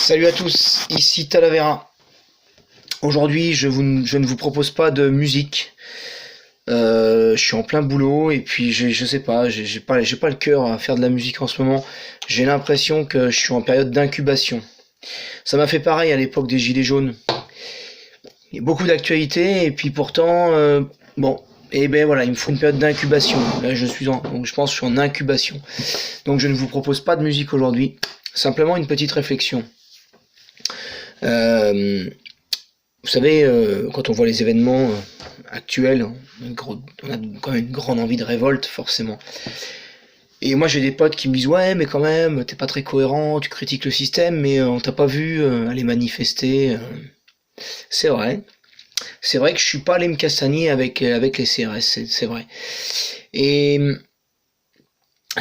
Salut à tous, ici Talavera. Aujourd'hui, je ne vous propose pas de musique. Je suis en plein boulot et puis je sais pas, j'ai pas le cœur à faire de la musique en ce moment. J'ai l'impression que je suis en période d'incubation. Ça m'a fait pareil à l'époque des Gilets jaunes. Il y a beaucoup d'actualités et puis pourtant, bon, et ben voilà, il me faut une période d'incubation. Là, donc je pense que je suis en incubation. Donc je ne vous propose pas de musique aujourd'hui. Simplement une petite réflexion. Vous savez, quand on voit les événements actuels, on a quand même une grande envie de révolte, forcément. Et moi, j'ai des potes qui me disent « Ouais, mais quand même, t'es pas très cohérent, tu critiques le système, mais on t'a pas vu aller manifester. » C'est vrai. C'est vrai que je suis pas allé me castagner avec les CRS, c'est vrai. Et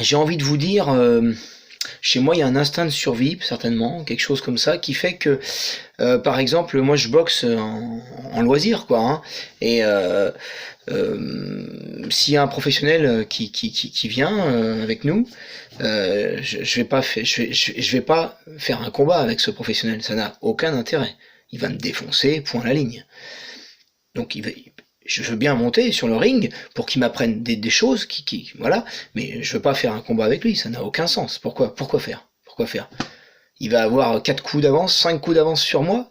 j'ai envie de vous dire... chez moi, il y a un instinct de survie, certainement, quelque chose comme ça, qui fait que, par exemple, moi je boxe en loisir, quoi, hein, et s'il y a un professionnel qui vient avec nous, je vais pas faire un combat avec ce professionnel, ça n'a aucun intérêt. Il va me défoncer, point à la ligne. Donc je veux bien monter sur le ring pour qu'il m'apprenne des choses voilà, mais je veux pas faire un combat avec lui, ça n'a aucun sens. Pourquoi faire? Il va avoir 4 coups d'avance, 5 coups d'avance sur moi,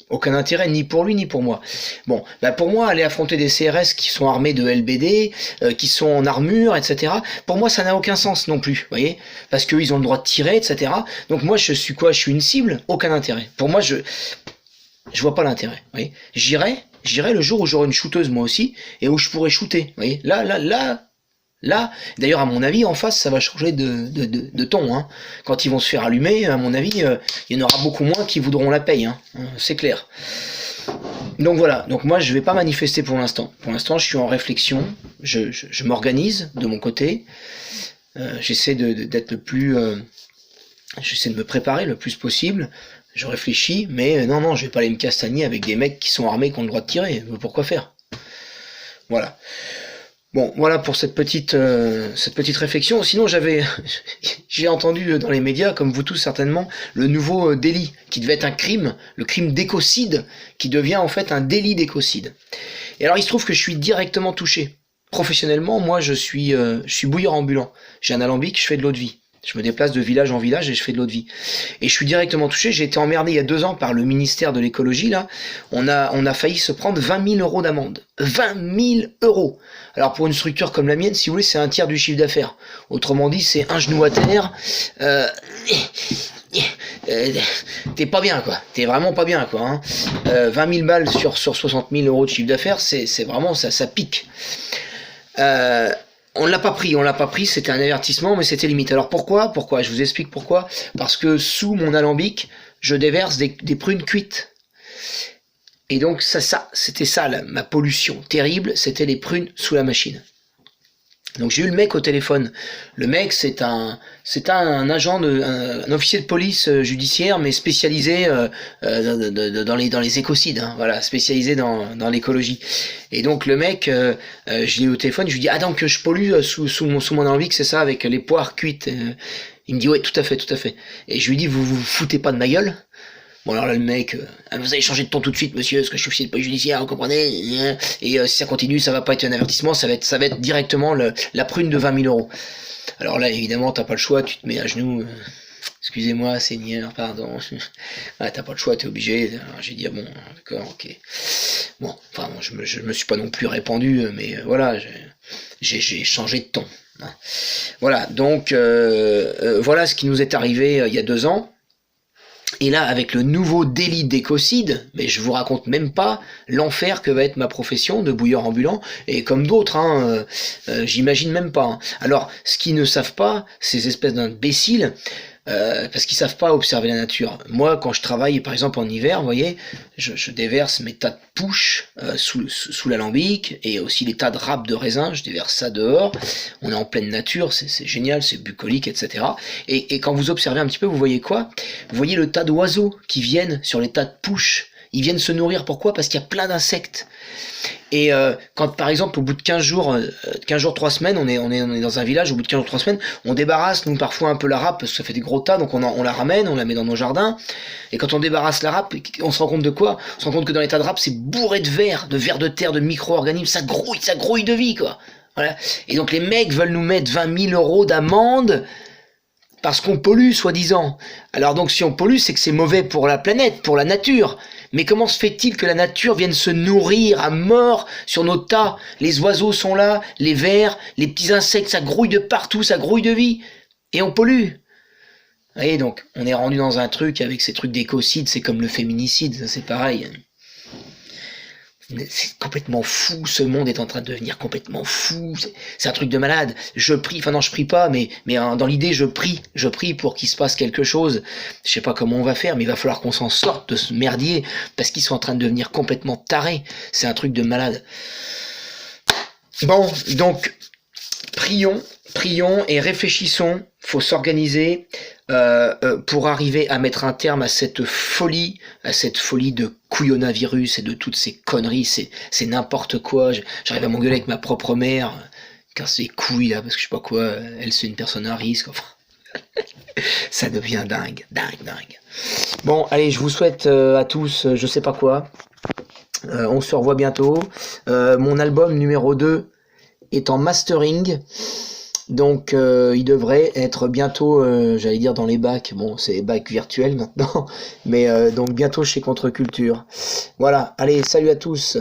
aucun intérêt ni pour lui ni pour moi. Bon, bah pour moi, aller affronter des CRS qui sont armés de LBD, qui sont en armure, etc., pour moi ça n'a aucun sens non plus, vous voyez, parce qu'eux ils ont le droit de tirer, etc. Donc moi je suis quoi? Je suis une cible, aucun intérêt. Pour moi je vois pas l'intérêt, vous voyez. J'irai le jour où j'aurai une shooteuse moi aussi, et où je pourrai shooter, vous voyez. Là, d'ailleurs à mon avis en face ça va changer de ton, hein. Quand ils vont se faire allumer, à mon avis, il y en aura beaucoup moins qui voudront la paye, hein. C'est clair. Donc voilà, donc moi je vais pas manifester pour l'instant. Pour l'instant je suis en réflexion, je m'organise de mon côté, j'essaie d'être le plus... j'essaie de me préparer le plus possible. Je réfléchis, mais non, je vais pas aller me castagner avec des mecs qui sont armés qui ont le droit de tirer. Pourquoi faire? Voilà. Bon, voilà pour cette petite réflexion. Sinon, j'ai entendu dans les médias, comme vous tous certainement, le nouveau délit qui devait être un crime, le crime d'écocide, qui devient en fait un délit d'écocide. Et alors, il se trouve que je suis directement touché. Professionnellement, moi, je suis bouilleur ambulant. J'ai un alambic, je fais de l'eau de vie. Je me déplace de village en village et je fais de l'eau de vie. Et je suis directement touché. J'ai été emmerdé il y a 2 ans par le ministère de l'écologie, là. On a failli se prendre 20 000 euros d'amende. 20 000 euros. Alors pour une structure comme la mienne, si vous voulez, c'est un tiers du chiffre d'affaires. Autrement dit, c'est un genou à terre. T'es pas bien, quoi. T'es vraiment pas bien, quoi, hein. 20 000 balles sur 60 000 euros de chiffre d'affaires, c'est vraiment, ça pique. On l'a pas pris, c'était un avertissement, mais c'était limite. Alors pourquoi? Je vous explique pourquoi. Parce que sous mon alambic, je déverse des prunes cuites. Et donc c'était ça, ma pollution terrible, c'était les prunes sous la machine. Donc j'ai eu le mec au téléphone. Le mec, c'est un agent un officier de police judiciaire, mais spécialisé dans les écocides, hein, voilà, spécialisé dans l'écologie. Et donc le mec, je l'ai eu au téléphone, je lui dis donc je pollue sous mon alambic, c'est ça, avec les poires cuites. Il me dit ouais, tout à fait. Et je lui dis vous foutez pas de ma gueule? Bon alors là le mec, vous allez changer de ton tout de suite monsieur, parce que je suis officier de police judiciaire, vous comprenez? Et si ça continue, ça va pas être un avertissement, ça va être directement la prune de 20 000 euros. Alors là évidemment t'as pas le choix, tu te mets à genoux, excusez-moi Seigneur, pardon, t'as pas le choix, t'es obligé. Alors, j'ai dit bon d'accord, ok. Bon, enfin bon, je me suis pas non plus répandu, mais voilà, j'ai changé de ton. Hein. Voilà, donc voilà ce qui nous est arrivé il y a 2 ans. Et là, avec le nouveau délit d'écocide, mais je vous raconte même pas l'enfer que va être ma profession de bouilleur ambulant, et comme d'autres, hein, j'imagine même pas. Hein. Alors, ce qu'ils ne savent pas, ces espèces d'imbéciles, parce qu'ils savent pas observer la nature. Moi, quand je travaille, par exemple en hiver, vous voyez, je déverse mes tas de pouches sous l'alambic, et aussi les tas de râpes de raisin, je déverse ça dehors. On est en pleine nature, c'est génial, c'est bucolique, etc. Et quand vous observez un petit peu, vous voyez quoi? Vous voyez le tas d'oiseaux qui viennent sur les tas de pouches. Ils viennent se nourrir, pourquoi? Parce qu'il y a plein d'insectes. Et quand par exemple au bout de 15 jours, 3 semaines, on est dans un village, au bout de 15 jours, 3 semaines, on débarrasse nous parfois un peu la râpe, parce que ça fait des gros tas, donc on la ramène, on la met dans nos jardins, et quand on débarrasse la râpe, on se rend compte de quoi? On se rend compte que dans les tas de râpe, c'est bourré de vers de terre, de micro-organismes, ça grouille de vie, quoi. Voilà. Et donc les mecs veulent nous mettre 20 000 € d'amende parce qu'on pollue, soi-disant. Alors donc si on pollue, c'est que c'est mauvais pour la planète, pour la nature. Mais comment se fait-il que la nature vienne se nourrir à mort sur nos tas? Les oiseaux sont là, les vers, les petits insectes, ça grouille de partout, ça grouille de vie. Et on pollue. Vous voyez, donc on est rendu dans un truc avec ces trucs d'écocide, c'est comme le féminicide, ça c'est pareil. C'est complètement fou, ce monde est en train de devenir complètement fou, c'est un truc de malade. Je prie, enfin non je prie pas, mais dans l'idée je prie pour qu'il se passe quelque chose. Je sais pas comment on va faire, mais il va falloir qu'on s'en sorte de ce merdier, parce qu'ils sont en train de devenir complètement tarés, c'est un truc de malade. Bon, donc, prions et réfléchissons, faut s'organiser pour arriver à mettre un terme à cette folie de couillonavirus et de toutes ces conneries, c'est n'importe quoi. J'arrive à m'engueuler avec ma propre mère, car c'est couilles là, parce que je sais pas quoi, elle c'est une personne à risque, enfin. Ça devient dingue. Bon, allez, je vous souhaite à tous, je sais pas quoi, on se revoit bientôt, mon album numéro 2 est en mastering. Donc il devrait être bientôt, j'allais dire dans les bacs, bon c'est bacs virtuels maintenant, mais donc bientôt chez Contre-Culture. Voilà, allez, salut à tous.